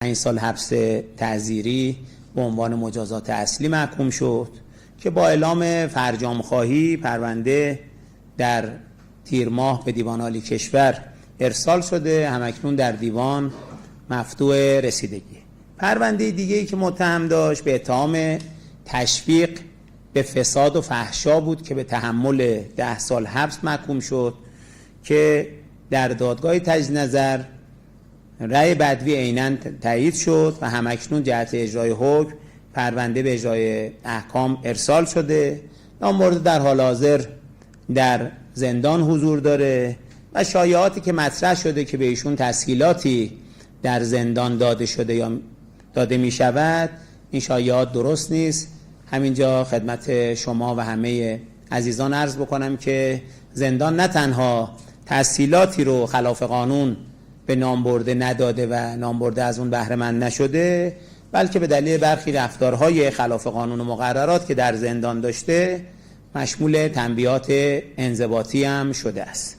5 سال حبس تعزیری به عنوان مجازات اصلی محکوم شد که با اعلام فرجام‌خواهی پرونده در تیر ماه به دیوان عالی کشور ارسال شده، همکنون در دیوان مفتوح رسیدگی. پرونده دیگه‌ای که متهم داشت به اتهام تشویق به فساد و فحشا بود که به تحمل 10 سال حبس محکوم شد که در دادگاه تجدید نظر رأی بدوی عیناً تایید شد و همکنون جهت اجرای حکم پرونده به اجرای احکام ارسال شده. نامبرده در حال حاضر در زندان حضور داره و شایعاتی که مطرح شده که به ایشون تسهیلاتی در زندان داده شده یا داده می شود، این شایعات درست نیست. همینجا خدمت شما و همه عزیزان عرض بکنم که زندان نه تنها تسهیلاتی رو خلاف قانون به نامبرده نداده و نامبرده از اون بهره مند نشده، بلکه به دلیل برخی رفتارهای خلاف قانون و مقررات که در زندان داشته مشمول تنبیهات انضباطی هم شده است.